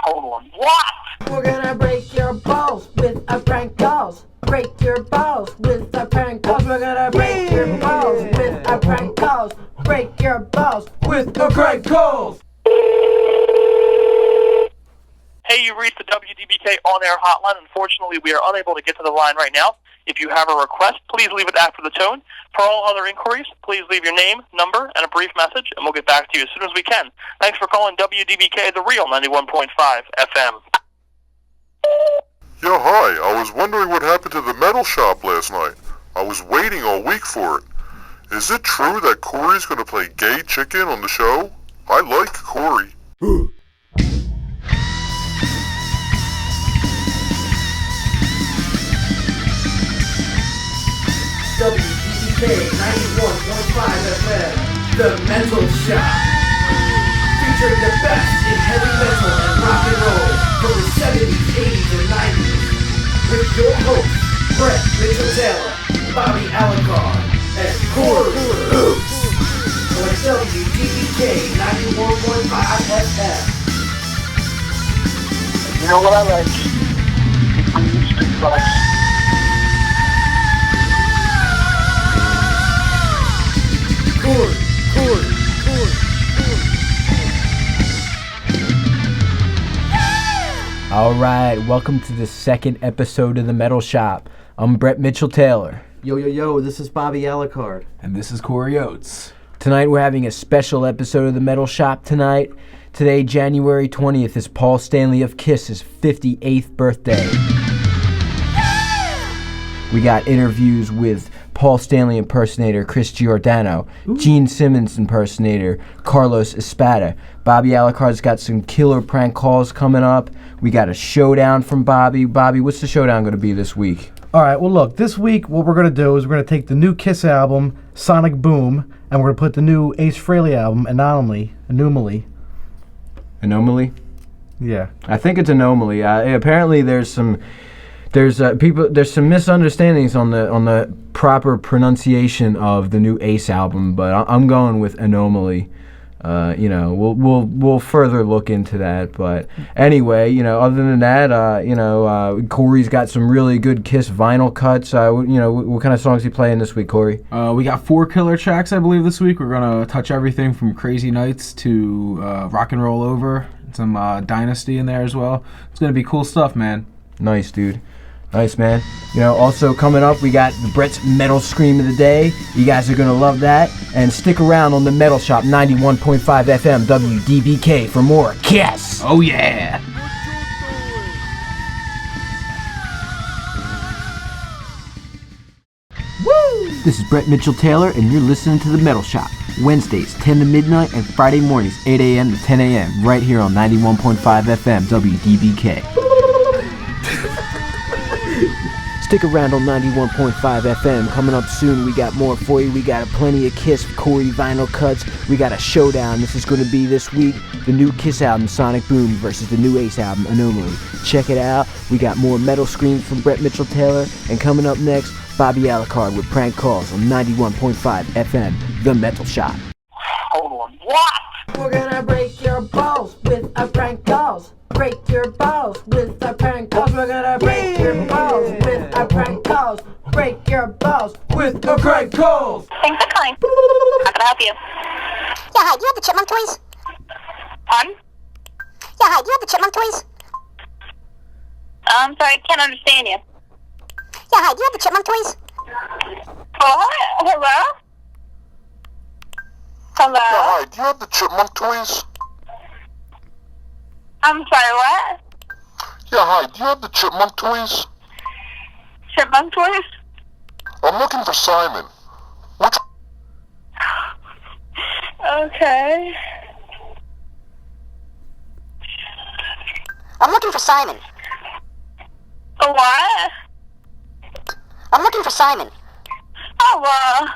Hold on. What? We're gonna break your balls with our prank calls. Break your balls with our prank calls. We're gonna break your balls with our prank calls. Break your balls with our prank calls. Hey, you reached the WDBK on-air hotline. Unfortunately, we are unable to get to the line right now. If you have a request, please leave it after the tone. For all other inquiries, please leave your name, number, and a brief message, and we'll get back to you as soon as we can. Thanks for calling WDBK, the real 91.5 FM. Yeah, hi. I was wondering what happened to the metal shop last night. I was waiting all week for it. Is it true that Korey's going to play gay chicken on the show? I like Korey. WDBK 91.5 FM, The Mental Shop. Featuring the best in heavy metal and rock and roll from the 70s, 80s, and 90s. With your hosts, Brett Mitchell-Taylor, Bobby Alucard, and Korey Oats. On WDBK 91.5 FM. You know what I like? Big bucks. Korey. Alright, welcome to the second episode of The Metal Shop. I'm Brett Mitchell-Taylor. Yo, this is Bobby Alucard. And this is Korey Oats. Tonight we're having a special episode of The Metal Shop tonight. Today, January 20th, is Paul Stanley of Kiss's 58th birthday. We got interviews with Paul Stanley impersonator Chris Giordano, Gene Simmons impersonator Carlos Espada. Bobby Alucard's got some killer prank calls coming up. We got a showdown from Bobby. Bobby, what's the showdown going to be this week? All right, well, look, this week what we're going to do is we're going to take the new Kiss album, Sonic Boom, and we're going to put the new Ace Frehley album, Anomaly. Anomaly? Yeah. I think it's Anomaly. Apparently there's some misunderstandings on the proper pronunciation of the new Ace album, but I'm going with Anomaly. We'll further look into that, but anyway, other than that, Korey's got some really good Kiss vinyl cuts. What kind of songs he playing this week, Korey? We got 4 killer tracks, I believe, this week. We're gonna touch everything from Crazy Nights to Rock and Roll Over, some Dynasty in there as well. It's gonna be cool stuff, man. Nice, dude. Nice, man. Also coming up, we got the Brett's Metal Scream of the Day. You guys are going to love that. And stick around on the Metal Shop 91.5 FM WDBK for more Kiss. Oh, yeah. Woo! This is Brett Mitchell-Taylor, and you're listening to the Metal Shop. Wednesdays, 10 to midnight, and Friday mornings, 8 a.m. to 10 a.m. right here on 91.5 FM WDBK. Stick around on 91.5 FM. Coming up soon, we got more for you. We got plenty of Kiss, Korey vinyl cuts. We got a showdown. This is going to be this week. The new Kiss album, Sonic Boom, versus the new Ace album, Anomaly. Check it out. We got more metal screams from Brett Mitchell-Taylor. And coming up next, Bobby Alucard with prank calls on 91.5 FM, The Metal Shop. Hold on. What? We're gonna break your balls with our prank calls. Break your balls with our prank calls. We're gonna break your balls with our prank calls. Break your balls with our prank calls. Thanks for calling. How can I help you? Yeah, hi, do you have the chipmunk toys? Pardon? Yeah, hi, do you have the chipmunk toys? I'm sorry, I can't understand you. Yeah, hi, do you have the chipmunk toys? What? Hello? Hello? Yeah, hi. Do you have the chipmunk toys? I'm sorry, what? Yeah, hi. Do you have the chipmunk toys? Chipmunk toys? I'm looking for Simon. Which... Okay. I'm looking for Simon. What? I'm looking for Simon. Oh, well,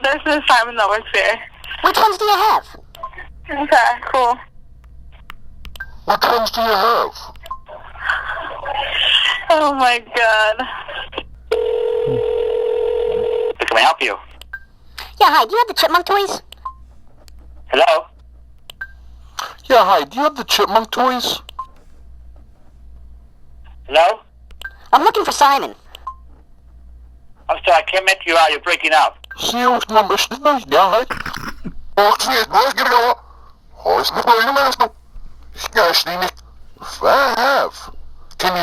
this is Simon that works here. Which ones do you have? Okay, cool. Which ones do you have? Oh, my God. Can I help you? Yeah, hi, do you have the chipmunk toys? Hello? Yeah, hi. Do you have the chipmunk toys? Hello? I'm looking for Simon. I'm sorry, I can't make you out. You're breaking up. Can you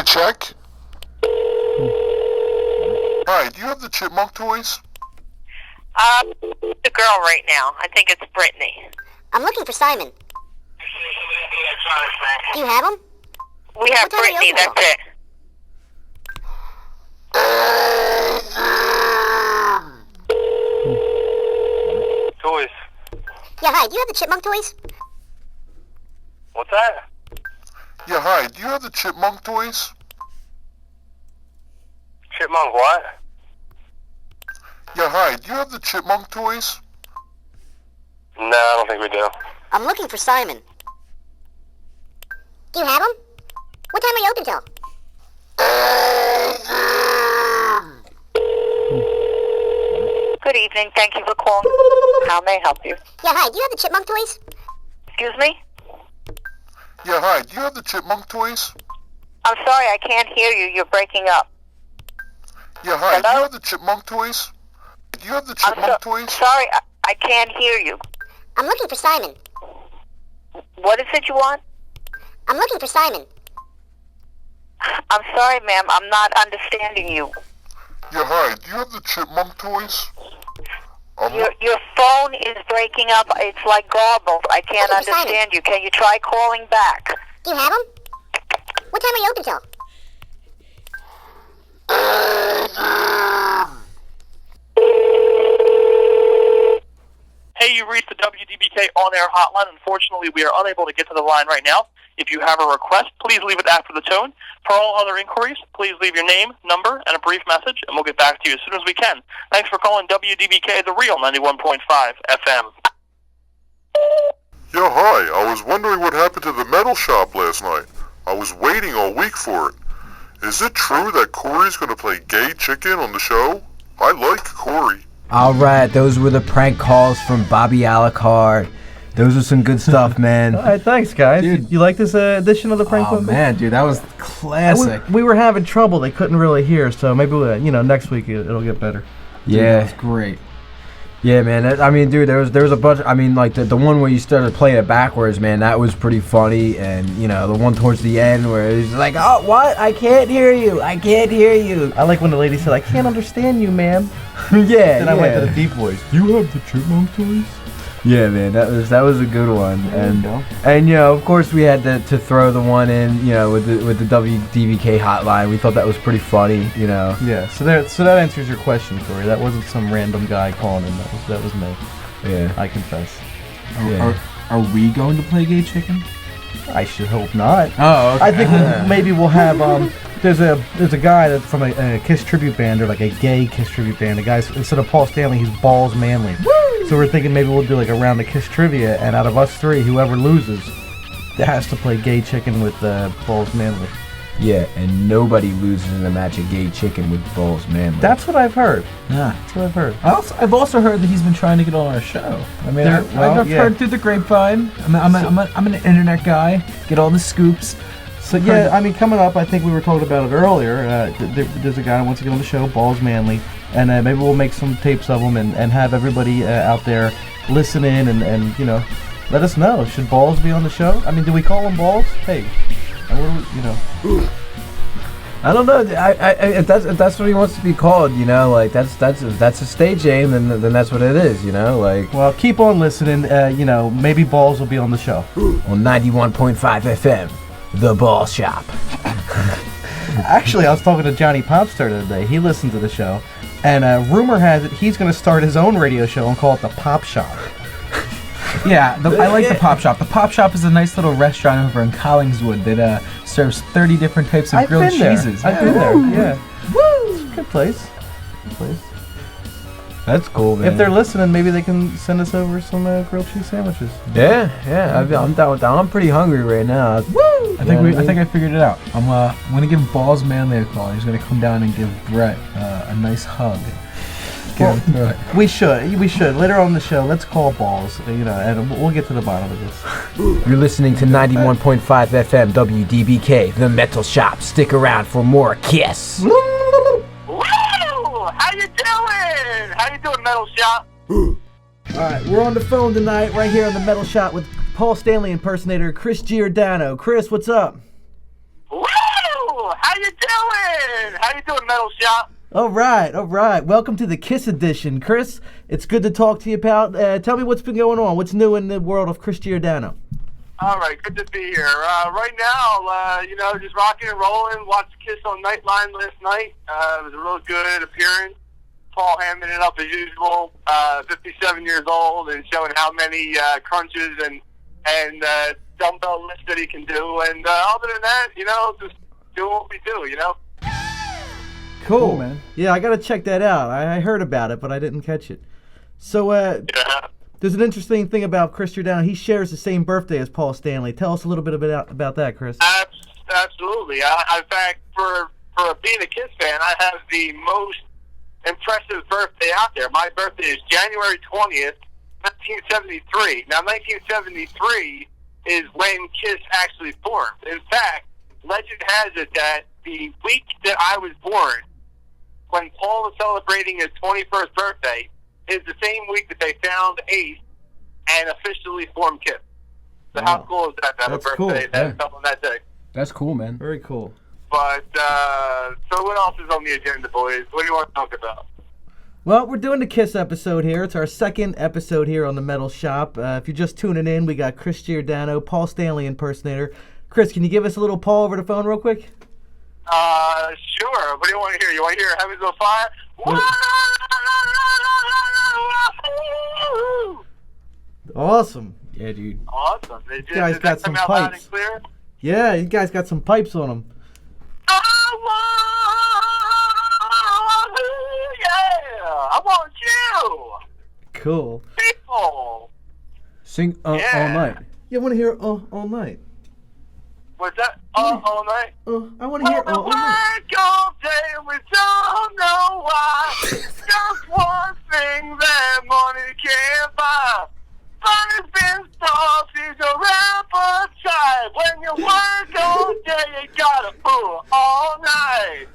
check? Hi, do you have the chipmunk toys? The girl right now. I think it's Brittany. I'm looking for Simon. Do you have him? We have What time are you Brittany, open that's it. Toys. Yeah, hi. Do you have the chipmunk toys? What's that? Yeah, hi, do you have the chipmunk toys? Chipmunk what? Yeah, hi, do you have the chipmunk toys? No, I don't think we do. I'm looking for Simon. Do you have him? What time are you open till? Good evening. Thank you for calling. How may I help you? Yeah, hi. Do you have the chipmunk toys? Excuse me? Yeah, hi, do you have the chipmunk toys? I'm sorry, I can't hear you. You're breaking up. Yeah, hi, do Hello? you have the chipmunk toys? Do you have the I'm chipmunk toys? sorry, I can't hear you. I'm looking for Simon. What is it you want? I'm looking for Simon. I'm sorry, ma'am. I'm not understanding you. Yeah, hi, do you have the chipmunk toys? Your phone is breaking up. It's like garbled. I can't Looking for understand you. Can you try calling back? Do you have him? What time are you open till? Hey, you reached the WDBK on-air hotline. Unfortunately, we are unable to get to the line right now. If you have a request, please leave it after the tone. For all other inquiries, please leave your name, number, and a brief message, and we'll get back to you as soon as we can. Thanks for calling WDBK, the real 91.5 FM. Yeah, hi, I was wondering what happened to the metal shop last night. I was waiting all week for it. Is it true that Korey's going to play gay chicken on the show? I like Korey. Alright, those were the prank calls from Bobby Alucard. Those are some good stuff, man. All right, thanks, guys. Dude. You like this edition of the prank Oh phone call? man, dude, that was classic. We were having trouble. They couldn't really hear, so maybe next week it'll get better. Dude, that Yeah. was great. Yeah, man. I mean, dude, there was a bunch. I mean, like the one where you started playing it backwards, man. That was pretty funny. And the one towards the end where it's like, oh, what? I can't hear you. I can't hear you. I like when the lady said, "I can't understand you, ma'am." Yeah. Then I went to the deep voice. Do you have the chipmunk toys? Yeah, man. That was a good one. And of course we had to throw the one in, with the WDBK hotline. We thought that was pretty funny. Yeah. So that answers your question, Korey. That wasn't some random guy calling in. That was me. Yeah. I confess. Are we going to play gay chicken? I should hope not. Oh, okay. I think maybe we'll have there's a guy that's from a Kiss tribute band, or like a gay Kiss tribute band. The guy's, instead of Paul Stanley, he's Balls Manly. Woo! So we're thinking maybe we'll do like a round of Kiss trivia, and out of us three, whoever loses has to play gay chicken with Balls Manly. Yeah, and nobody loses in a match of gay chicken with Balls Manly. That's what I've heard. Yeah. That's what I've heard. I've also heard that he's been trying to get on our show. I mean, I've yeah. heard through the grapevine. I'm an internet guy. Get all the scoops. So yeah, I mean, coming up, I think we were talking about it earlier. There's a guy who wants to get on the show, Balls Manly, and maybe we'll make some tapes of them and have everybody out there listen in and let us know. Should Balls be on the show? I mean, do we call him Balls? Hey, what do we, I don't know. If that's what he wants to be called, like that's a stage name, then that's what it is, like. Well, keep on listening. Maybe Balls will be on the show On 91.5 FM, The Ball Shop. Actually, I was talking to Johnny Popstar the other day. He listened to the show, and rumor has it he's going to start his own radio show and call it the Pop Shop. Yeah, I like the Pop Shop. The Pop Shop is a nice little restaurant over in Collingswood that serves 30 different types of grilled cheeses. I've been there. Yeah. Woo! Good place. That's cool, man. If they're listening, maybe they can send us over some grilled cheese sandwiches. Yeah, I'm down with that. I'm pretty hungry right now. Woo! I think I figured it out. I'm gonna give Balls Manly a call. He's gonna come down and give Brett a nice hug. Can We should. Later on in the show, let's call balls, and we'll get to the bottom of this. You're listening to 91.5 FM WDBK, The Metal Shop. Stick around for more Kiss. Woo! How you doing? How you doing, Metal Shop? All right, we're on the phone tonight, right here on the Metal Shop with Paul Stanley impersonator Chris Giordano. Chris, what's up? Woo! How you doing? How you doing, Metal Shop? All right. Welcome to the Kiss edition, Chris. It's good to talk to you, pal. Tell me what's been going on. What's new in the world of Chris Giordano? All right, good to be here. Right now, just rocking and rolling. Watched Kiss on Nightline last night. It was a real good appearance. Paul hamming it up as usual. 57 years old and showing how many crunches and dumbbell lifts that he can do. And other than that, just do what we do, Cool, man. Yeah, I got to check that out. I heard about it, but I didn't catch it. So, there's an interesting thing about Chris Giordano. He shares the same birthday as Paul Stanley. Tell us a little bit about that, Chris. Absolutely. In fact, for being a Kiss fan, I have the most impressive birthday out there. My birthday is January 20th, 1973. Now, 1973 is when Kiss actually formed. In fact, legend has it that the week that I was born, when Paul was celebrating his 21st birthday, is the same week that they found Ace and officially formed Kiss. So how cool is that to have a birthday that's on that day? That's cool, man. Very cool. But, so what else is on the agenda, boys? What do you want to talk about? Well, we're doing the Kiss episode here. It's our second episode here on the Metal Shop. If you're just tuning in, we got Chris Giordano, Paul Stanley impersonator. Chris, can you give us a little Paul over the phone real quick? Sure. What do you want to hear? You want to hear Heavens on Fire? Awesome. Yeah, dude. Awesome. You guys got some pipes. Yeah, you guys got some pipes on them. I want you. Cool. People. Sing all night. You want to hear all night? What's that? All night? I want to hear all night. All day we don't know why. Just one thing that money can't buy. Money's been soft, it's a appetite. When you work all day, you gotta pull all night.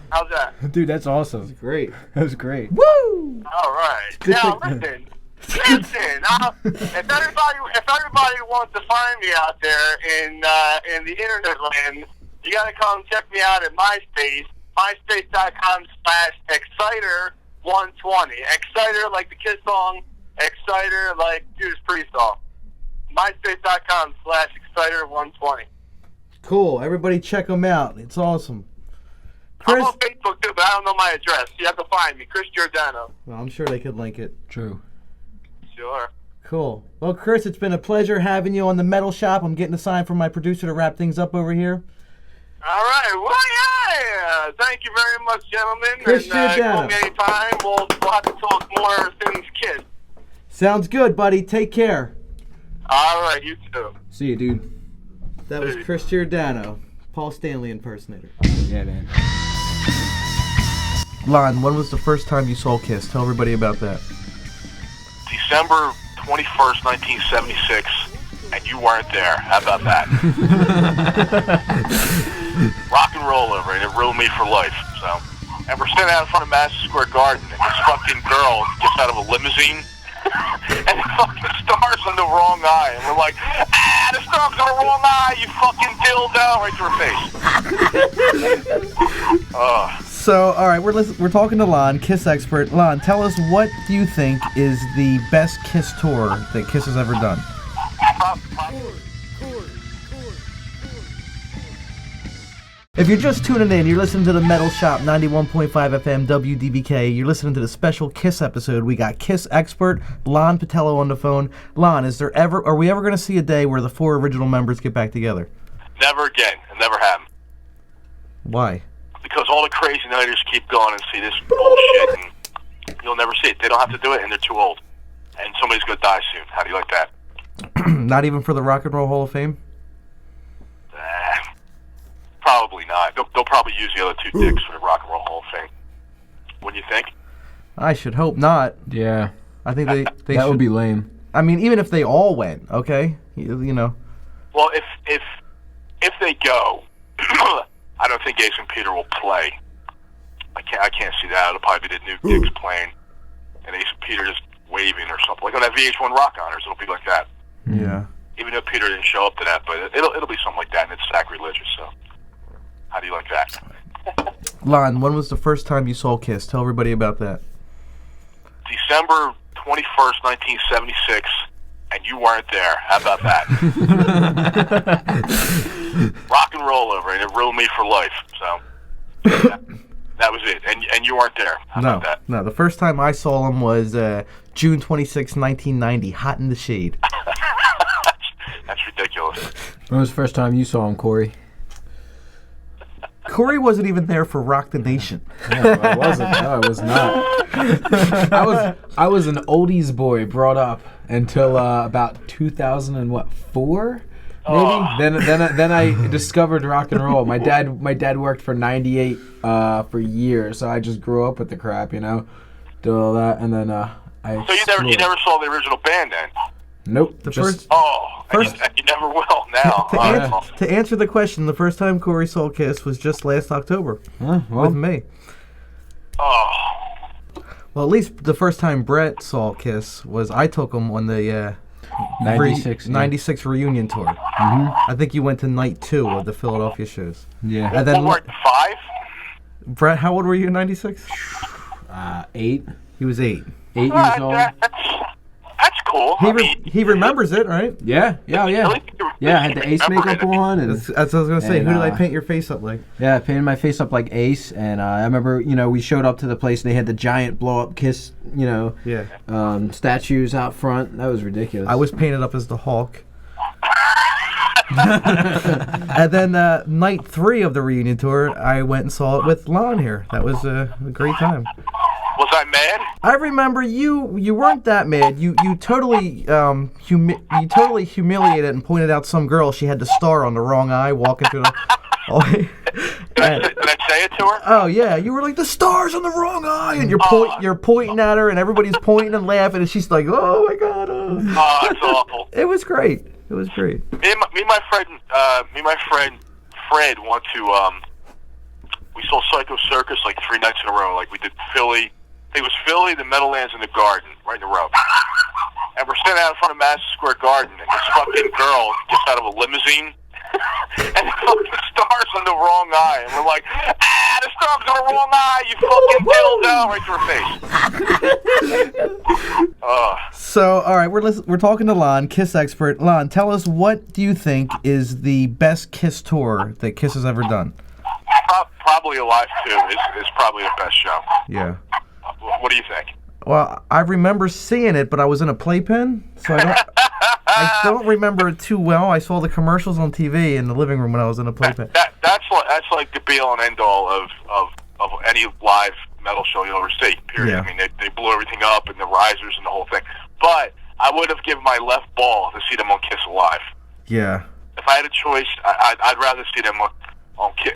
How's that? Dude, that's awesome. That's great. That was great. Woo! All right. Now listen. If everybody wants to find me out there in the internet land, you gotta come check me out at MySpace. MySpace.com/Exciter120. Exciter like the Kiss song. Exciter like Judas Priest song. MySpace.com/Exciter120. Cool. Everybody check them out. It's awesome. Chris, I'm on Facebook too, but I don't know my address. You have to find me, Chris Giordano. Well, I'm sure they could link it. True. Sure. Cool. Well, Chris, it's been a pleasure having you on the Metal Shop. I'm getting a sign from my producer to wrap things up over here. All right. Well, yeah. Thank you very much, gentlemen. Chris and call me anytime. We'll have to talk more things, Kiss. Sounds good, buddy. Take care. All right. You too. See you, dude. That was Chris Giordano, Paul Stanley impersonator. Yeah, man. Lon, when was the first time you saw Kiss? Tell everybody about that. December 21st, 1976, and you weren't there. How about that? Rock and roll over, and it ruined me for life. So, and we're standing out in front of Madison Square Garden, and this fucking girl gets out of a limousine, and the fucking star's on the wrong eye, and we're like, the star's on the wrong eye, you fucking dildo, right to her face. So, all right, we're talking to Lon, Kiss expert. Lon, tell us, what do you think is the best Kiss tour that Kiss has ever done? If you're just tuning in, you're listening to the Metal Shop, 91.5 FM WDBK. You're listening to the special Kiss episode. We got Kiss expert Lon Patello on the phone. Lon, are we ever going to see a day where the 4 original members get back together? Never again. It never happened. Why? Because all the crazy nighters keep going and see this bullshit, and you'll never see it. They don't have to do it, and they're too old. And somebody's going to die soon. How do you like that? Not even for the Rock and Roll Hall of Fame? Probably not. They'll probably use the other 2 dicks for the Rock and Roll Hall of Fame. Wouldn't you think? I should hope not. Yeah. I think they that should, would be lame. I mean, even if they all went, okay? You know. Well, if they go, I don't think Ace and Peter will play. I can't see that. It'll probably be the new gigs playing, and Ace and Peter just waving or something. Like on that VH1 Rock Honors, it'll be like that. Yeah. Even though Peter didn't show up to that, but it'll be something like that, and it's sacrilegious. So, how do you like that? Lon, when was the first time you saw Kiss? Tell everybody about that. December 21st, 1976, and you weren't there. How about that? Rock and roll over, and it ruined me for life. So that was it, and you weren't there. How about that? No. The first time I saw him was June 26, 1990, Hot in the Shade. That's ridiculous. When was the first time you saw him, Korey? Korey wasn't even there for Rock the Nation. No, I wasn't. No, I was not. I was an oldies boy brought up until about 2004, maybe. Oh. Then I discovered rock and roll. My dad worked for 98 for years, so I just grew up with the crap, you know. Did all that, and then So you never saw the original band then? Nope. First, you never will now. To answer the question, the first time Korey saw Kiss was just last October with me. Oh. Well, at least the first time Brett saw Kiss was I took him on the 96 reunion tour. I think you went to night 2 of the Philadelphia shows. Yeah. And then what, 5? Brett, how old were you in 96? 8. He was 8. 8 years old. That's cool. He remembers it, right? Yeah. Yeah, I had the Ace makeup on, and that's what I was gonna say. Who did I paint your face up like? Yeah, I painted my face up like Ace, and I remember, we showed up to the place. And they had the giant blow-up Kiss, statues out front. That was ridiculous. I was painted up as the Hulk. And then night 3 of the reunion tour, I went and saw it with Lon here. That was a great time. Was I mad? I remember you weren't that mad. You totally humiliated and pointed out some girl. She had the star on the wrong eye walking through the hallway. Did I say it to her? Oh yeah, you were like, the star's on the wrong eye, and you're pointing at her, and everybody's pointing and laughing, and she's like, oh my god. Oh, that's awful. It was great. It was great. Me and my friend Fred went to we saw Psycho Circus like 3 nights in a row. Like we did Philly. I think it was Philly, the Meadowlands, and the Garden, right in a row. And we're standing out in front of Madison Square Garden, and this fucking girl gets out of a limousine, and the fucking star's on the wrong eye. And we're like, the star's on the wrong eye, you fucking dildo, right to her face. So, all right, we're talking to Lon, Kiss expert. Lon, tell us, what do you think is the best Kiss tour that Kiss has ever done? Probably Alive 2 is probably the best show. Yeah. What do you think? Well, I remember seeing it, but I was in a playpen, so I don't remember it too well. I saw the commercials on TV in the living room when I was in a playpen. That's like the be all and end all of any live metal show you'll ever see. Period. Yeah. I mean, they blew everything up and the risers and the whole thing. But I would have given my left ball to see them on Kiss Alive. Yeah. If I had a choice, I'd rather see them on Kiss.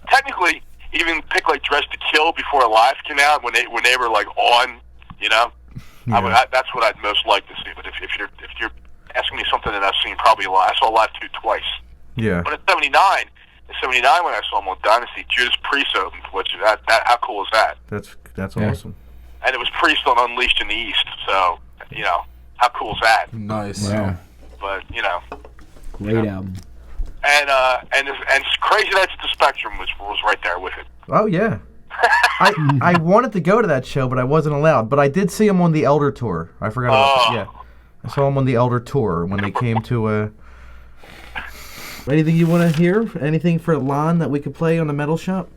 Technically, even pick like Dress to Kill before Alive came out when they were like on, Yeah. That's what I'd most like to see. But if you're asking me something that I've seen probably Alive, I saw Alive 2 twice. Yeah. But in '79 when I saw them on Dynasty, Judas Priest opened, which that how cool is that? That's awesome. And it was Priest on Unleashed in the East, so how cool is that? Nice. Wow. But great album. And Crazy Nights at the Spectrum was right there with it. Oh yeah. I wanted to go to that show, but I wasn't allowed. But I did see him on the Elder Tour. I forgot about that. Yeah. I saw him on the Elder Tour when they came to Anything you want to hear? Anything for Lon that we could play on the Metal Shop?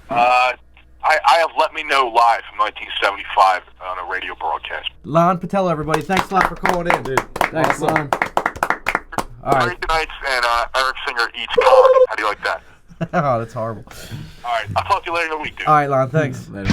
I have Let Me Know Live from 1975 on a radio broadcast. Lon Patello, everybody. Thanks a lot for calling in, dude. Thanks, Lon. All right. Crazy Nights and Eric Singer Eats Cock. How do you like that? Oh, that's horrible. All right. I'll talk to you later in the week, dude. All right, Lon. Thanks. Later.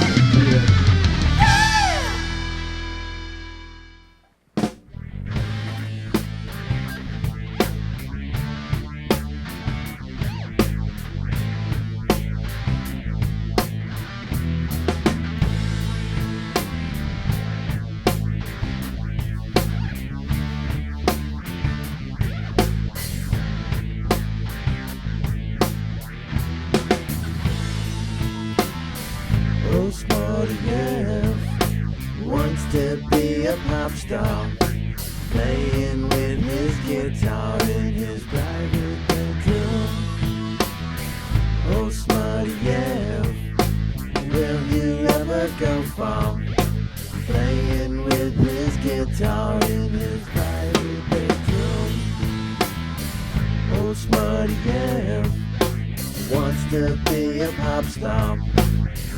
star, playing with his guitar in his private bedroom. Oh, Smutty F, will he ever go far, playing with his guitar in his private bedroom? Oh, Smutty F wants to be a pop star,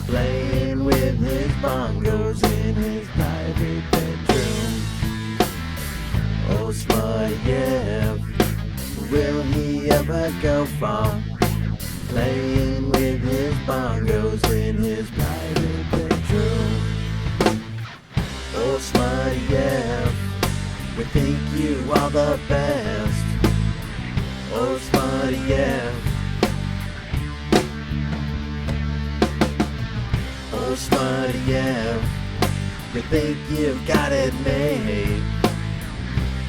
playing with his bongos in his private bedroom. Oh, Smutty F, will he ever go far, playing with his bongos in his private bedroom? Oh, Smutty F, we think you are the best. Oh, Smutty F. Oh, Smutty F, you think you've got it made.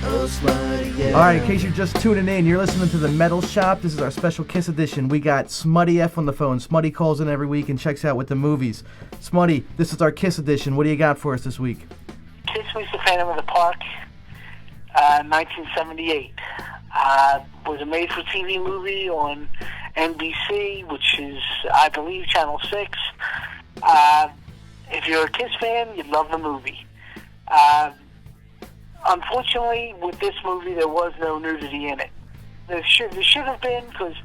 Oh, Smutty F. Alright, in case you're just tuning in, you're listening to The Metal Shop. This is our special Kiss edition. We got Smutty F on the phone. Smutty calls in every week and checks out with the movies. Smutty, this is our Kiss edition. What do you got for us this week? Kiss meets the Phantom of the Park, 1978. Was a made-for-TV movie on NBC, which is, I believe, Channel 6. If you're a Kiss fan, you'd love the movie. Unfortunately, with this movie, there was no nudity in it. There should have been, because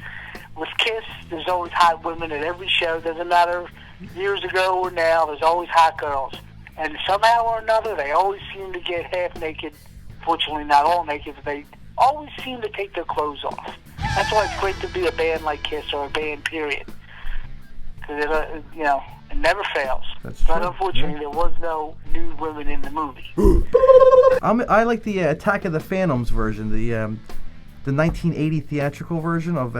with Kiss, there's always hot women at every show. Doesn't matter years ago or now, there's always hot girls. And somehow or another, they always seem to get half naked. Fortunately, not all naked, but they always seem to take their clothes off. That's why it's great to be a band like Kiss, or a band, period. Because it never fails. That's but true. unfortunately, there was no nude women in the movie. I like the Attack of the Phantoms version, the 1980 theatrical version of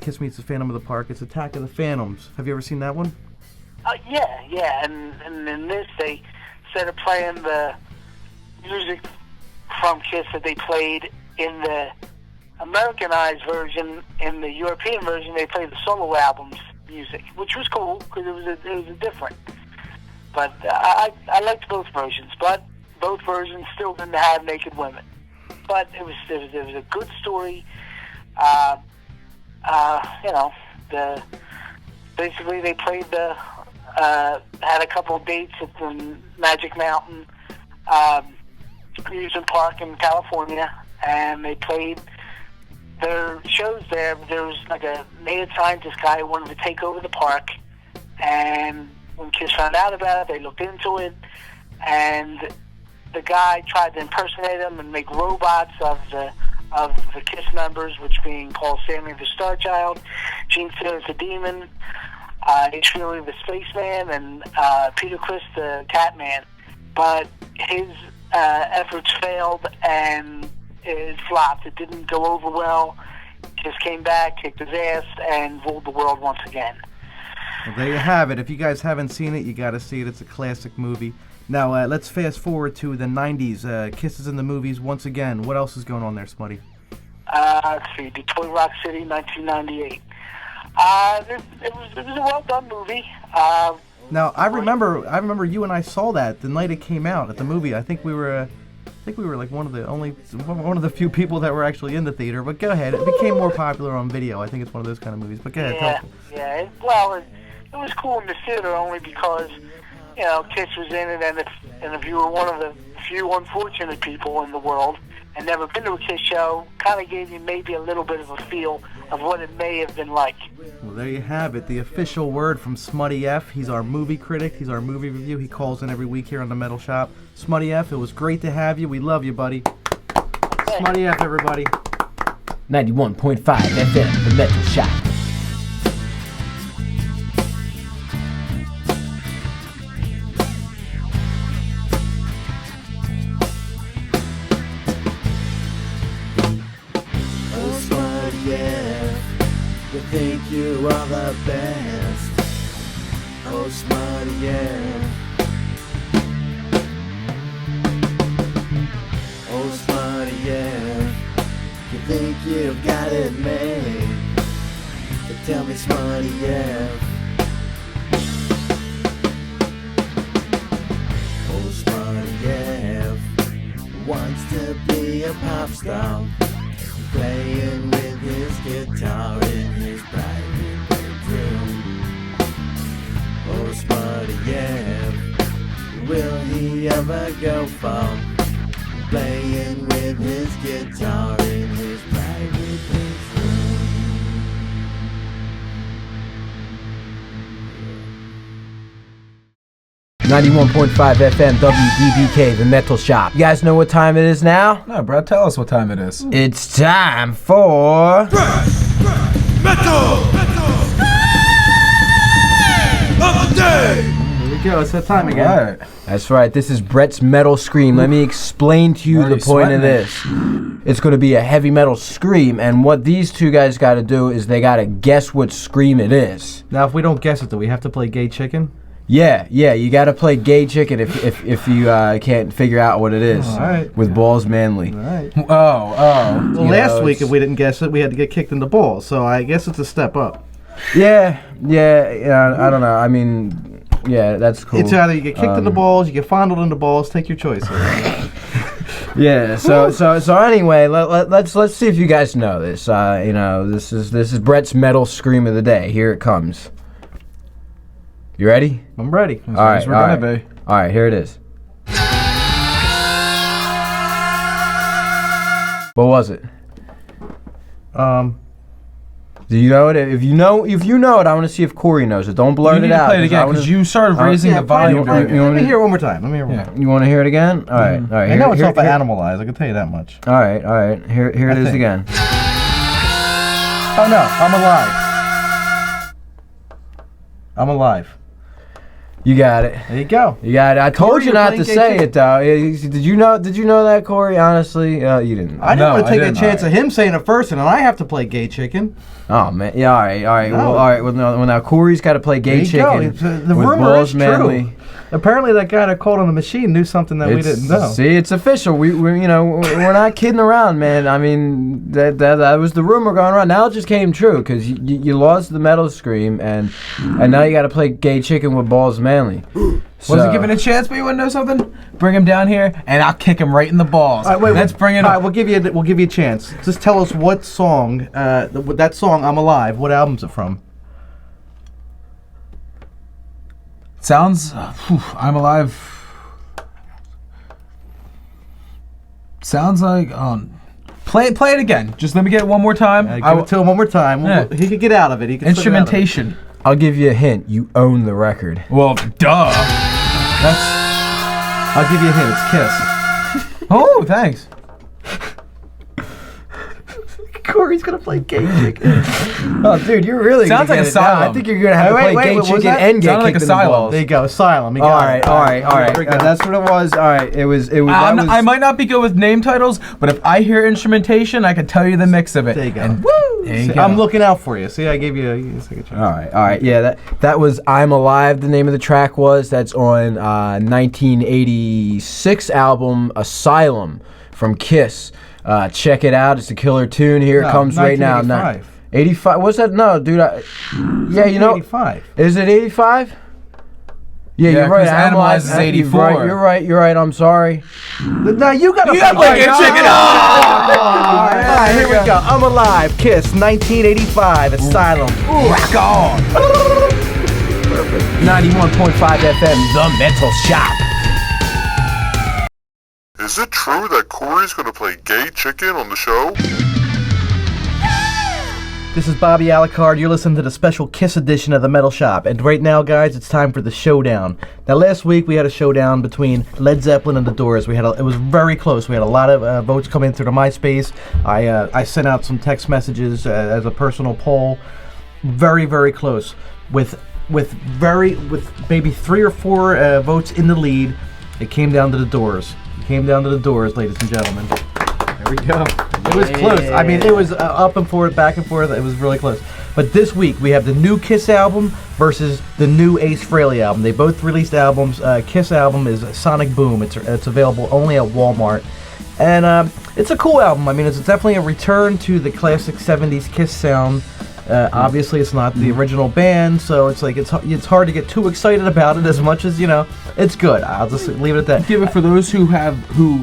Kiss Meets the Phantom of the Park. It's Attack of the Phantoms. Have you ever seen that one? Yeah. And in this, they, instead of playing the music from Kiss that they played in the Americanized version, in the European version, they played the solo albums music, which was cool because it was a different. But I liked both versions, but both versions still didn't have naked women. But it was a good story. Basically they played had a couple of dates at the Magic Mountain amusement park in California, and they played their shows there. There was like a native scientist guy who wanted to take over the park, and when Kiss found out about it, they looked into it, and the guy tried to impersonate him and make robots of the Kiss members, which being Paul Stanley the Star Child, Gene Simmons the Demon, H. Feely the Spaceman, and Peter Criss the Catman. But his efforts failed, and it flopped. It didn't go over well. Just came back, kicked his ass, and ruled the world once again. Well, there you have it. If you guys haven't seen it, you got to see it. It's a classic movie. Now, let's fast forward to the 90s. Kisses in the movies once again. What else is going on there, Smutty? Let's see. Detroit Rock City, 1998. It was a well-done movie. Now, I remember you and I saw that the night it came out at the movie. I think we were like one of the few people that were actually in the theater. But go ahead. It became more popular on video. I think it's one of those kind of movies. But go ahead. Yeah. It was cool in the theater only because, Kiss was in it, and if you were one of the few unfortunate people in the world and never been to a Kiss show, kind of gave you maybe a little bit of a feel of what it may have been like. Well, there you have it. The official word from Smutty F. He's our movie critic. He's our movie review. He calls in every week here on the Metal Shop. Smutty F, it was great to have you. We love you, buddy. Smutty F, everybody. 91.5 FM, the Metal Shop. Think you are the best. Oh, Smutty F. Oh, Smutty F. You think you've got it made? But tell me, Smutty F. Oh, Smutty F. hip-hop style, playing with his guitar in his private bedroom. Oh, Smutty F, will he ever go far? Playing with his guitar in his private bedroom. 91.5 FM WDBK, the Metal Shop. You guys know what time it is now? No, Brad, tell us what time it is. It's time for... Metal! Of the day! Here we go. It's that time again. All right. That's right, this is Brett's Metal Scream. Let me explain to you the Already point of sweating this. It's going to be a heavy metal scream, and what these two guys got to do is they got to guess what scream it is. Now, if we don't guess it, do we have to play Gay Chicken? Yeah, you got to play Gay Chicken if you can't figure out what it is. All right. With Balls Manly. All right. Oh. Well, last week, if we didn't guess it, we had to get kicked in the balls, so I guess it's a step up. Yeah, I don't know. I mean, yeah, that's cool. It's either you get kicked in the balls, you get fondled in the balls, take your choice. Yeah. So anyway, let's see if you guys know this. This is Brett's Metal Scream of the day. Here it comes. You ready? I'm ready. All right, we're gonna be. All right, here it is. What was it? Do you know it? If you know it, I want to see if Korey knows it. Don't blurt it out. Play it again because you started raising the volume. Let me hear it one more time. You want to hear it again? All right. I know it's off of Animalize. I can tell you that much. All right. Here it is again. Oh no, I'm alive. I'm alive. You got it. There you go. You got it. I told Korey, you not to say it though. Did you know that, Korey? Honestly, you didn't. I didn't want to take a chance of him saying it first, and then I have to play Gay Chicken. Oh man, yeah, all right. No. Well, now Korey's got to play Gay Chicken. The rumor is true. Apparently, that guy that called on the machine knew something that we didn't know. See, it's official. We're not kidding around, man. I mean, that was the rumor going around. Now it just came true because you lost the Metal Scream, and now you got to play Gay Chicken with Balls Manly. Wasn't given a chance, but you want to know something? Bring him down here, and I'll kick him right in the balls. All right, wait, let's bring it up. All right, we'll give you a chance. Just tell us what song, that song, I'm Alive, what album's it from? Sounds, I'm Alive. Sounds like, play it again. Just let me get it one more time. Give it to him one more time. Yeah. He could get out of it. He can Instrumentation. I'll give you a hint. You own the record. Well, duh. I'll give you a hint. It's Kiss. Oh, thanks. Korey's gonna play Gay Chicken. Oh, dude, you're really sounds like Asylum. I think you're gonna have to play Gay Chicken and get kicked in the balls. There you go, Asylum. All right. That's what it was. All right, it was. I might not be good with name titles, but if I hear instrumentation, I can tell you the mix of it. There you go. And woo! There you go. I'm looking out for you. See, I gave you a second chance. All right. Yeah, that was "I'm Alive." The name of the track was. That's on 1986 album "Asylum" from Kiss. Check it out. It's a killer tune. Here it comes right now. 85. What's that? No, dude. Yeah, you know. 85. Is it 85? Yeah, you're right. Animalize is 84. You're right. I'm sorry. Now you gotta play Gay Chicken. All right, here we go. I'm Alive. Kiss. 1985. Asylum. Rock on. 91.5 FM. The Metal Shop. Is it true that Korey's gonna play Gay Chicken on the show? This is Bobby Alucard. You're listening to the special Kiss edition of the Metal Shop. And right now, guys, it's time for the Showdown. Now, last week we had a showdown between Led Zeppelin and The Doors. It was very close. We had a lot of votes come in through the MySpace. I sent out some text messages as a personal poll. Very, very close. With maybe 3 or 4 votes in the lead, it came down to The Doors. Ladies and gentlemen. There we go. It was close. I mean, it was up and forth, back and forth. It was really close. But this week, we have the new Kiss album versus the new Ace Frehley album. They both released albums. Kiss album is Sonic Boom. It's available only at Walmart. And it's a cool album. I mean, it's definitely a return to the classic 70s Kiss sound. Obviously, it's not the original band, so it's like it's hard to get too excited about it as much as, It's good. I'll just leave it at that. Give it for those who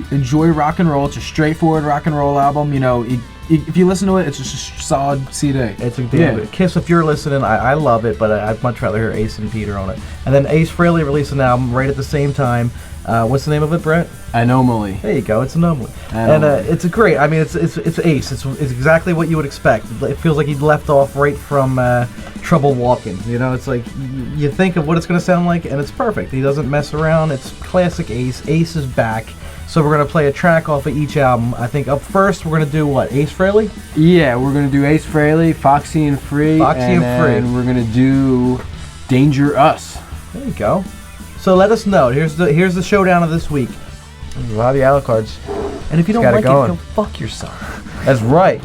enjoy rock and roll. It's a straightforward rock and roll album. You know, if you listen to it, it's just a solid CD. It's a damn Kiss. If you're listening, I love it, but I'd much rather hear Ace and Peter on it. And then Ace Frehley released an album right at the same time. What's the name of it, Brett? Anomaly. There you go. It's Anomaly. And it's a great. I mean, it's Ace. It's exactly what you would expect. It feels like he left off right from Trouble Walking. You know, it's like you think of what it's going to sound like, and it's perfect. He doesn't mess around. It's classic Ace. Ace is back. So we're going to play a track off of each album. I think up first we're going to do what? Ace Frehley? Yeah, we're going to do Ace Frehley, Foxy and Free. And we're going to do Danger Us. There you go. So let us know. Here's the showdown of this week. A lot of the Alucards. And if you don't like it, go fuck yourself. That's right.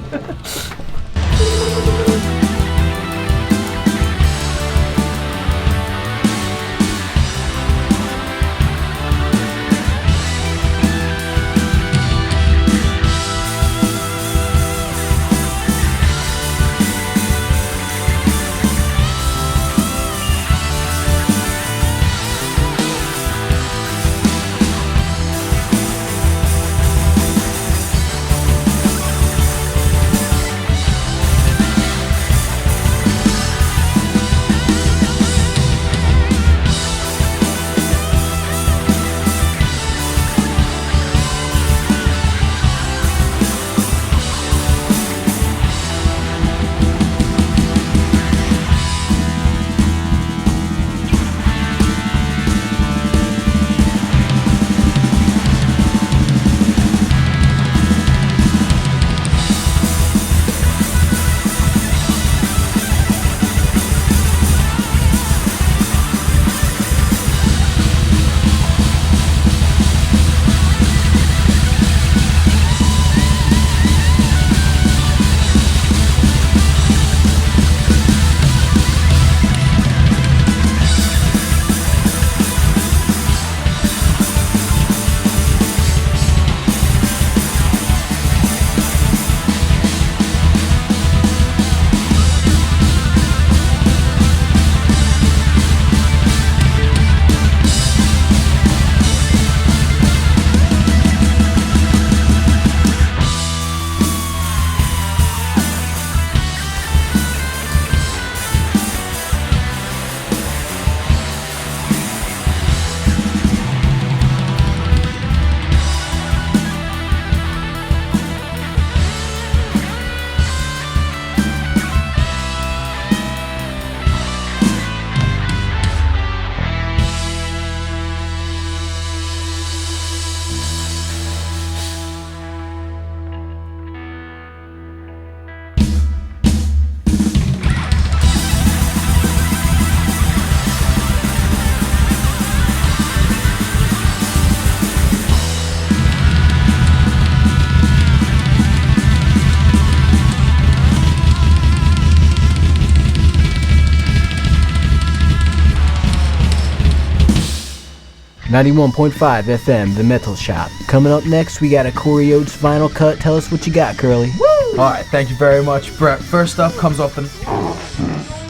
.5 FM, The Metal Shop. Coming up next, we got a Korey Oats vinyl cut. Tell us what you got, Curly. Woo! Alright, thank you very much, Brett. First up comes off the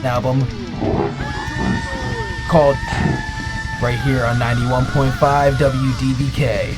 album called right here on 91.5 WDBK.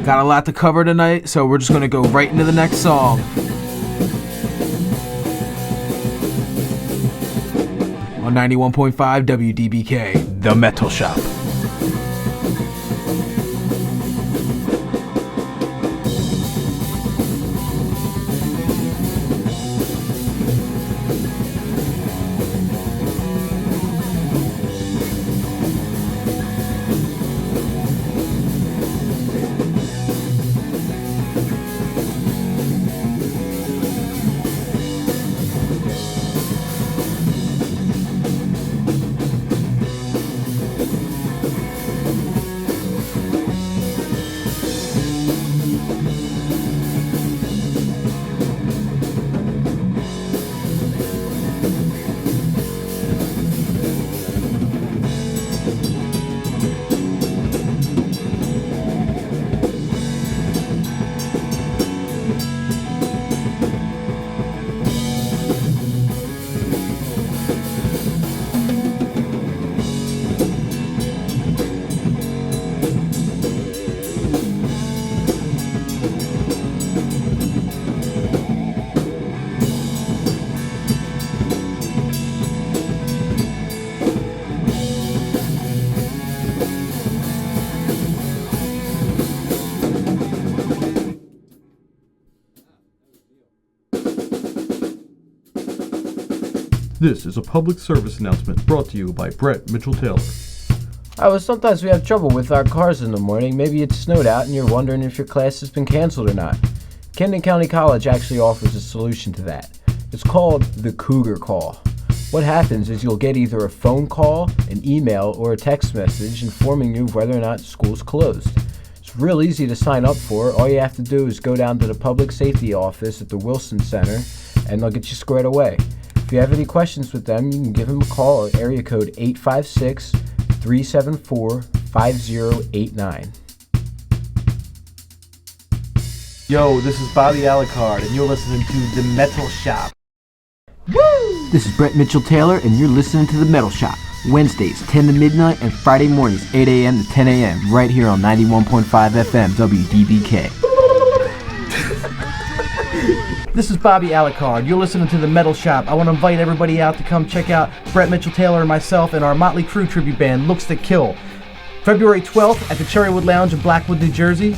Got a lot to cover tonight, so we're just going to go right into the next song. On 91.5 WDBK, The Metal Shop. This is a public service announcement brought to you by Brett Mitchell-Taylor. Sometimes we have trouble with our cars in the morning. Maybe it snowed out and you're wondering if your class has been canceled or not. Camden County College actually offers a solution to that. It's called the Cougar Call. What happens is you'll get either a phone call, an email, or a text message informing you of whether or not school's closed. It's real easy to sign up for. All you have to do is go down to the Public Safety Office at the Wilson Center and they'll get you squared away. If you have any questions with them, you can give them a call at area code 856-374-5089. Yo, this is Bobby Alucard, and you're listening to The Metal Shop. Woo! This is Brett Mitchell-Taylor, and you're listening to The Metal Shop. Wednesdays, 10 to midnight, and Friday mornings, 8 a.m. to 10 a.m., right here on 91.5 FM WDBK. This is Bobby Alucard. You're listening to The Metal Shop. I want to invite everybody out to come check out Brett Mitchell-Taylor and myself and our Motley Crue tribute band, Looks to Kill. February 12th at the Cherrywood Lounge in Blackwood, New Jersey,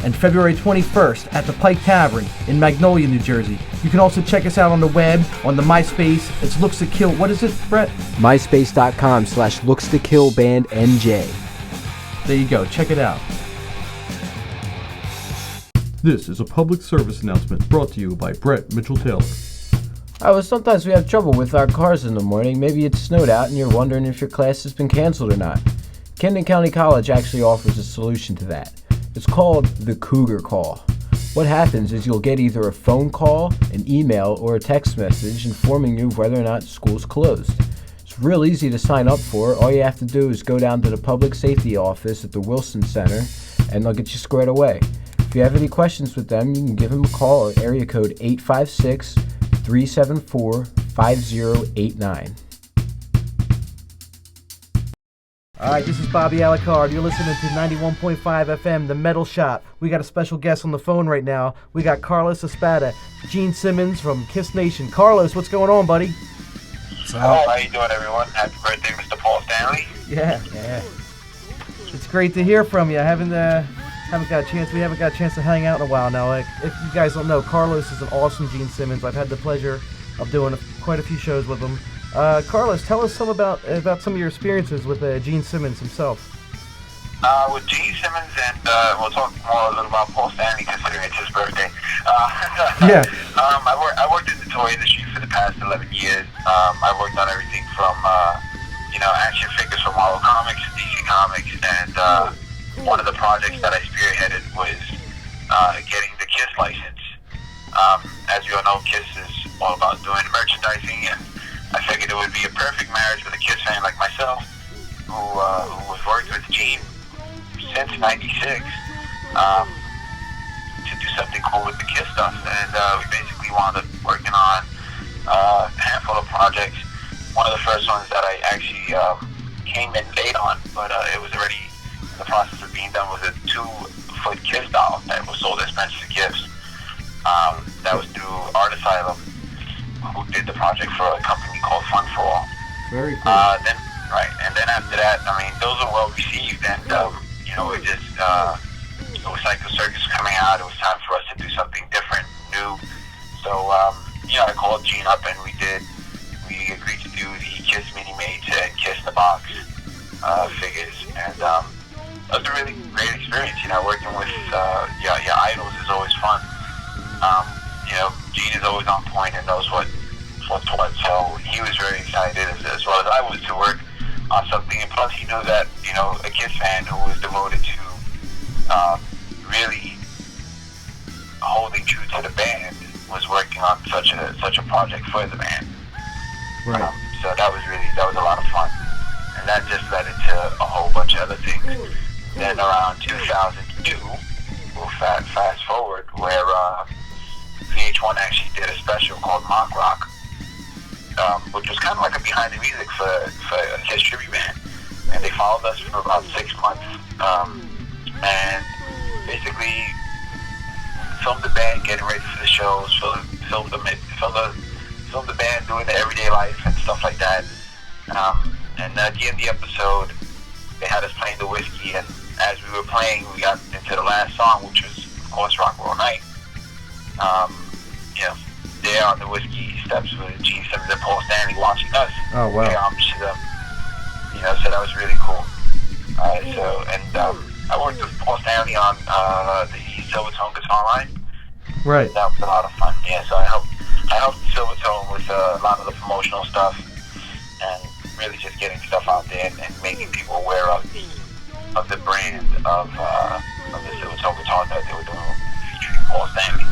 and February 21st at the Pike Tavern in Magnolia, New Jersey. You can also check us out on the web, on the MySpace. It's Looks to Kill. What is it, Brett? MySpace.com/LooksToKillBandNJ. There you go. Check it out. This is a public service announcement brought to you by Brett Mitchell-Taylor. Sometimes we have trouble with our cars in the morning. Maybe it snowed out and you're wondering if your class has been canceled or not. Camden County College actually offers a solution to that. It's called the Cougar Call. What happens is you'll get either a phone call, an email, or a text message informing you of whether or not school's closed. It's real easy to sign up for. All you have to do is go down to the Public Safety Office at the Wilson Center and they'll get you squared away. If you have any questions with them, you can give them a call at area code 856-374-5089. Alright, this is Bobby Alucard. You're listening to 91.5 FM, The Metal Shop. We got a special guest on the phone right now. We got Carlos Espada, Gene Simmons from Kiss Nation. Carlos, what's going on, buddy? Hello, how you doing, everyone? Happy birthday, Mr. Paul Stanley. Yeah. It's great to hear from you. We haven't got a chance to hang out in a while now. Like, if you guys don't know, Carlos is an awesome Gene Simmons. I've had the pleasure of doing quite a few shows with him. Carlos, tell us some about some of your experiences with Gene Simmons himself. With Gene Simmons, and we'll talk more a little about Paul Stanley, considering it's his birthday. Yeah. I worked in the toy industry for the past 11 years. I worked on everything from action figures from Marvel Comics, DC Comics, and one of the projects that I spearheaded was getting the KISS license. As you all know, KISS is all about doing merchandising, and I figured it would be a perfect marriage with a KISS fan like myself, who has worked with Gene since '96, to do something cool with the KISS stuff. And we basically wound up working on a handful of projects. One of the first ones that I actually came in late on, but it was already in the process of being done, was a 2-foot KISS doll. them who did the project for a company called Fun for All. Very cool. And then after that, I mean, those are well received, and you know, it just it was like the circus coming out. It was time for us to do something different, new. So you know, I called Gene up, and we agreed to do the Kiss Mini Mates and Kiss the Box figures, and it was a really great experience. You know, working with your idols is always fun. You know, Gene is always on point and knows what's what. So he was very excited, as well as I was, to work on something. And plus, he knew that, you know, a Kiss fan who was devoted to really holding true to the band was working on such a project for the band. Right. So that was a lot of fun, and that just led into a whole bunch of other things. Then around 2002, we'll fast forward, where VH1 actually did a special called Mock Rock, which was kind of like a behind the music for a Kiss tribute band, and they followed us for about 6 months, and basically filmed the band getting ready for the shows, filmed the band doing the everyday life and stuff like that. And at the end of the episode, they had us playing the whiskey, and as we were playing, we got into the last song, which was, of course, Rock and Roll Night. You know, there on the whiskey steps with Gene Simmons and Paul Stanley watching us. Oh, wow. Pay homage to them. You know, so that was really cool. I worked with Paul Stanley on the Silvertone guitar line. Right. That was a lot of fun. Yeah, so I helped Silvertone with a lot of the promotional stuff, and really just getting stuff out there and making people aware of the brand of the Silvertone guitar that they were doing, featuring Paul Stanley.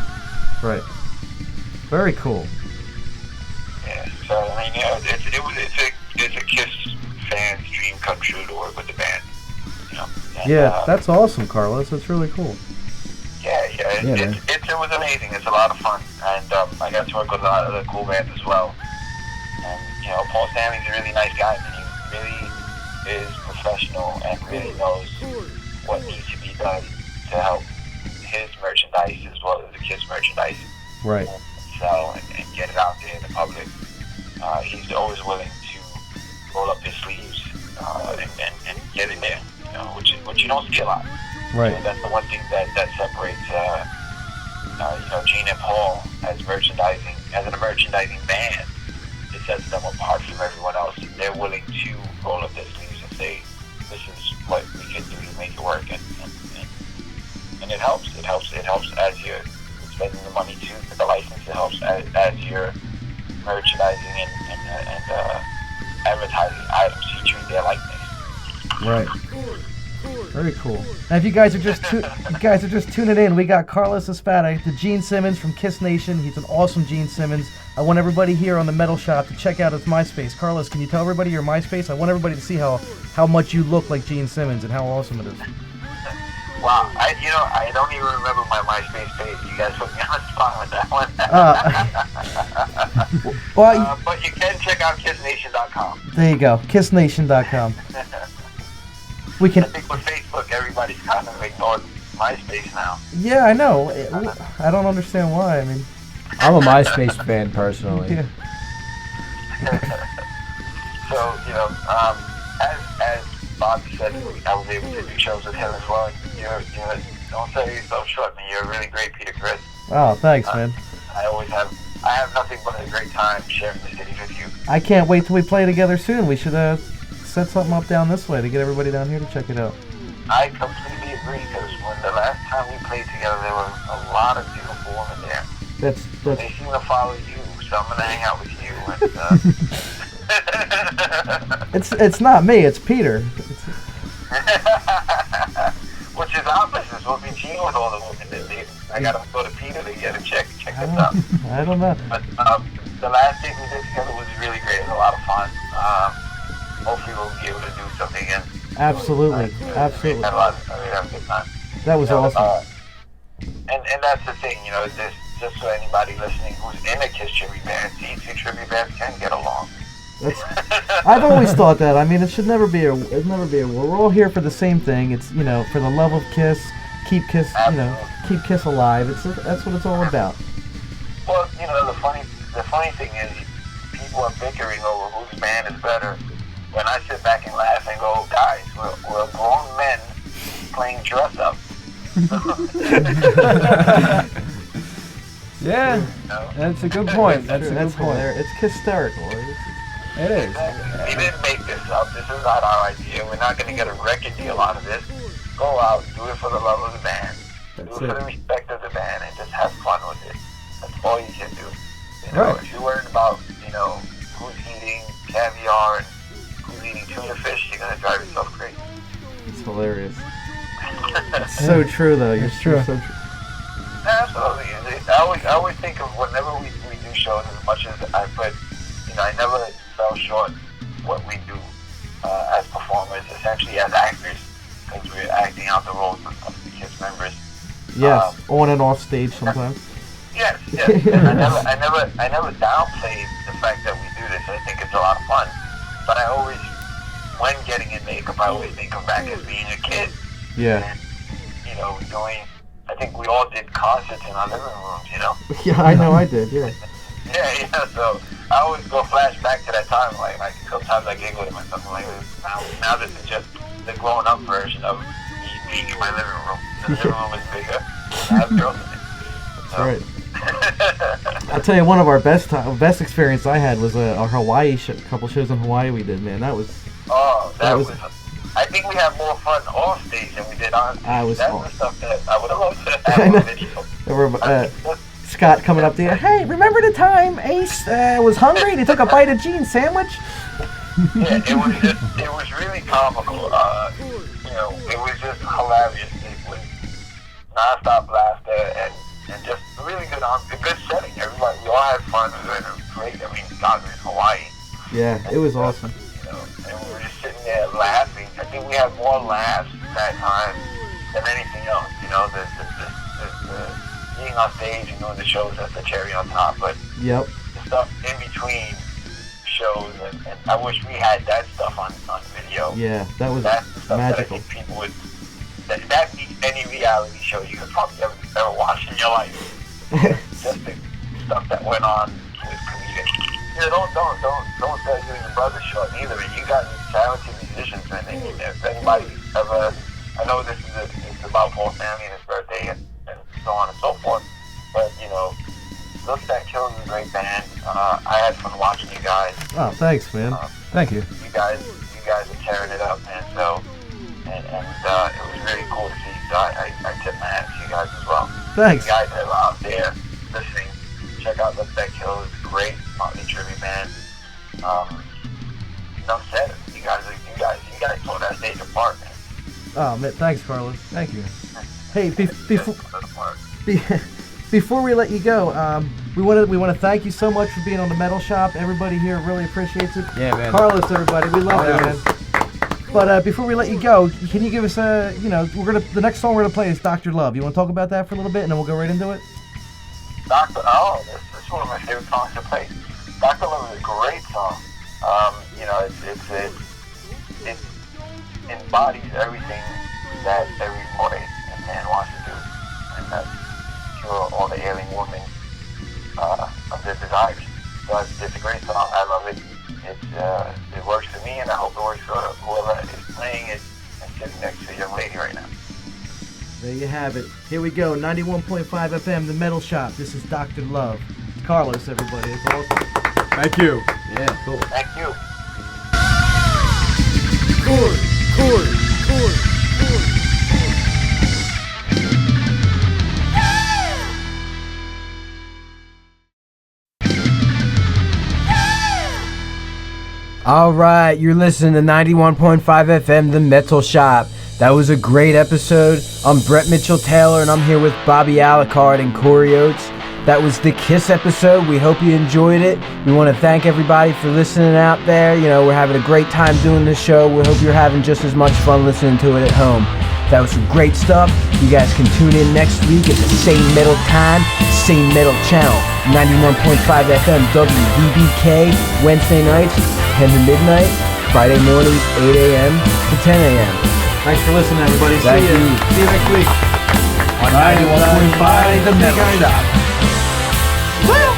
Right. Very cool. Yeah. So I mean, yeah, it's a Kiss fan's dream come true to work with the band. You know. And, yeah, that's awesome, Carlos. That's really cool. It was amazing. It's a lot of fun, and I got to work with a lot of other cool bands as well. And you know, Paul Stanley's a really nice guy. I mean, he really is professional and really knows what needs to be done to help his merchandise as well as the Kiss merchandise. Right. Sell and get it out there in the public. He's always willing to roll up his sleeves and get in there. You know, which you don't see a lot. Right. So that's the one thing that separates, you know, Gene and Paul as a merchandising band. It sets them apart from everyone else. They're willing to roll up their sleeves and say, "This is what we can do to make it work," and it helps. It helps as you're spending the money to get the license. It helps as you're merchandising and advertising items featuring their likeness. Right. Very cool. Now, if you guys are just tuning in, we got Carlos Espada, the Gene Simmons from Kiss Nation. He's an awesome Gene Simmons. I want everybody here on the Metal Shop to check out his MySpace. Carlos, can you tell everybody your MySpace? I want everybody to see how much you look like Gene Simmons and how awesome it is. Wow, I don't even remember my MySpace page. You guys put me on the spot with that one. But you can check out KissNation.com. There you go, KissNation.com. I think with Facebook, everybody's kind of ignored MySpace now. Yeah, I know. I don't understand why. I mean, I'm a MySpace fan personally. Yeah. So, you know, as Bobby said, I was able to do shows with him as well. You're don't sell yourself short, man. You're a really great Peter Chris. Oh, thanks, man. I have nothing but a great time sharing the city with you. I can't wait till we play together soon. We should set something up down this way to get everybody down here to check it out. I completely agree, because when the last time we played together, there were a lot of beautiful women there. They seem to follow you, so I'm gonna hang out with you. And, it's not me, it's Peter. Which is opposite. We'll be Gene with all the women. I gotta go to Peter to get a check this out. I don't know. But the last thing we did together was really great. It was a lot of fun. Hopefully we'll be able to do something again. Absolutely. Absolutely. We had a good time. That was awesome. And that's the thing, you know, just so anybody listening who's in a Kiss tribute band, these two tribute bands can get along. I've always thought that. I mean, it should never be a war. We're all here for the same thing. It's, you know, for the love of Kiss, keep Kiss, you know, keep Kiss alive. That's what it's all about. Well, you know, the funny thing is, people are bickering over whose band is better. When I sit back and laugh and go, guys, we're grown men playing dress up. Yeah, that's a good point. That's a good point. It's hysterical. It is. We didn't make this up. This is not our idea. We're not going to get a record deal out of this. Go out, do it for the love of the band. Do it for the respect of the band, and just have fun with it. That's all you can do. You know, if you're worried about, who's eating caviar and who's eating tuna fish, you're going to drive yourself crazy. It's hilarious. It's so true, though. It's true. So true. Absolutely. I always think of whenever we do shows, as much as I put, I never fell short what we do as performers, essentially as actors, because we're acting out the roles of the KISS members. Yes, on and off stage sometimes. Yes. And I never downplay the fact that we do this. I think it's a lot of fun. But I always, when getting in makeup, I always think of back as being a kid. Yeah. And, I think we all did concerts in our living rooms, Yeah, I know I did, yeah. Yeah, so I always go flashback to that time, like sometimes I giggle to myself, like, now this is just the grown-up version of me being in my living room. The living room is bigger, I have girls in it. So. Right. I'll tell you, one of our best experience I had was our Hawaii couple shows in Hawaii we did, man. That was... that was I think we had more fun off stage than we did on stage. That's the stuff that I would have loved to have on video. There were, Scott coming up to you, hey, remember the time Ace was hungry and he took a bite of Gene's sandwich? Yeah, it was really comical. It was just hilarious. It was non-stop laughter and just really good setting. Everybody, we all had fun. It was great. I mean, God, we were in Hawaii. Yeah, it was awesome. And we were just sitting there laughing. I think we had more laughs that time than anything else. The being on stage and doing the shows, that's the cherry on top. But the stuff in between shows, and I wish we had that stuff on video. Yeah, that was stuff magical. That I think people would. That beats any reality show you could probably ever watch in your life. Just the stuff that went on with comedians. Don't sell you and your brother short either. And you got talented musicians, man. If anybody ever, I know this is about Paul's family and his birthday and so on and so forth. But Look That Kills is a great band. I had fun watching you guys. Oh, thanks, man. Thank you. You guys are tearing it up, man. So, and it was really cool to see. So I tip my hat to you guys as well. Thanks. You guys that are out there listening, check out Look That Kills. Great Motley tribute band. Enough said. You guys tore that stage apart, man. Oh man, thanks, Carlos. Thank you. Hey, before we let you go, we want to thank you so much for being on the Metal Shop. Everybody here really appreciates it. Yeah, man. Carlos, everybody, we love you, man. But before we let you go, can you give us the next song we're gonna play is Dr. Love. You want to talk about that for a little bit, and then we'll go right into it. This is one of my favorite songs to play. Dr. Love is a great song. It embodies everything that every boy and man wants to do, and that's cure all the ailing women of their desires. So it's a great song. I love it. It works for me, and I hope it works for whoever is playing it and sitting next to a young lady right now. There you have it. Here we go. 91.5 FM, The Metal Shop. This is Dr. Love. Carlos, everybody. It's awesome. Thank you. Yeah, cool. Thank you. Korey. All right, you're listening to 91.5 FM, The Metal Shop. That was a great episode. I'm Brett Mitchell-Taylor, and I'm here with Bobby Alucard and Korey Oats. That was the KISS episode. We hope you enjoyed it. We want to thank everybody for listening out there. We're having a great time doing this show. We hope you're having just as much fun listening to it at home. That was some great stuff. You guys can tune in next week at the same metal time, same metal channel, 91.5 FM WDBK, Wednesday nights, 10 to midnight, Friday mornings, 8 a.m. to 10 a.m. Thanks for listening, everybody. Thank you. See you next week. On 91.5 The Metal Shop. Well.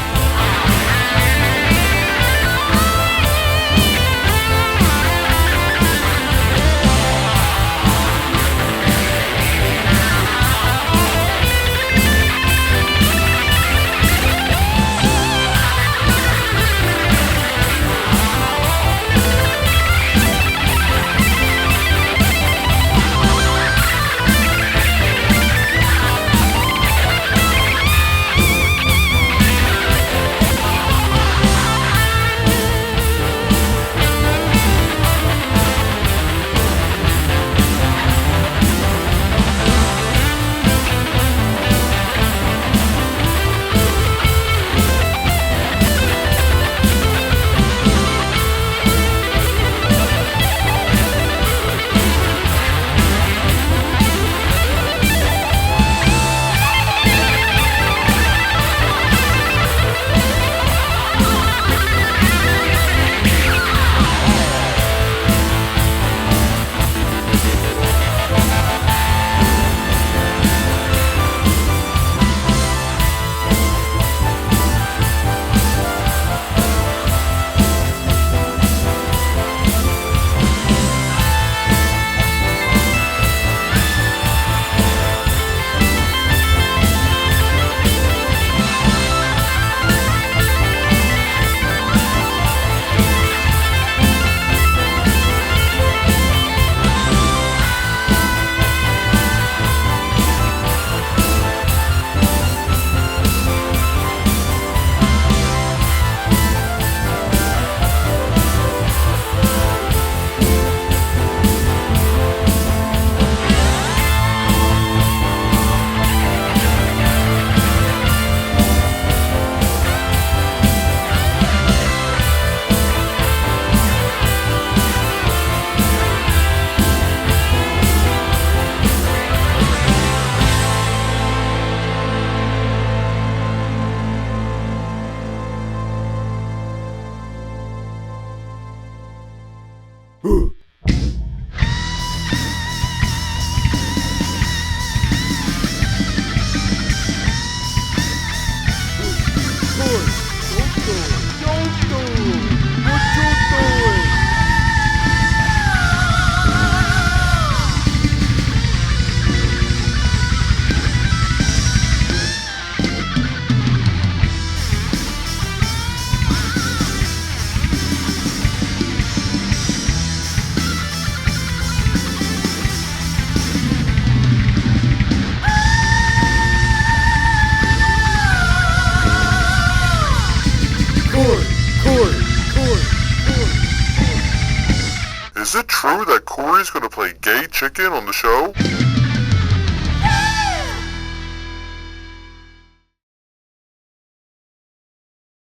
Is it true that Korey's gonna play gay chicken on the show?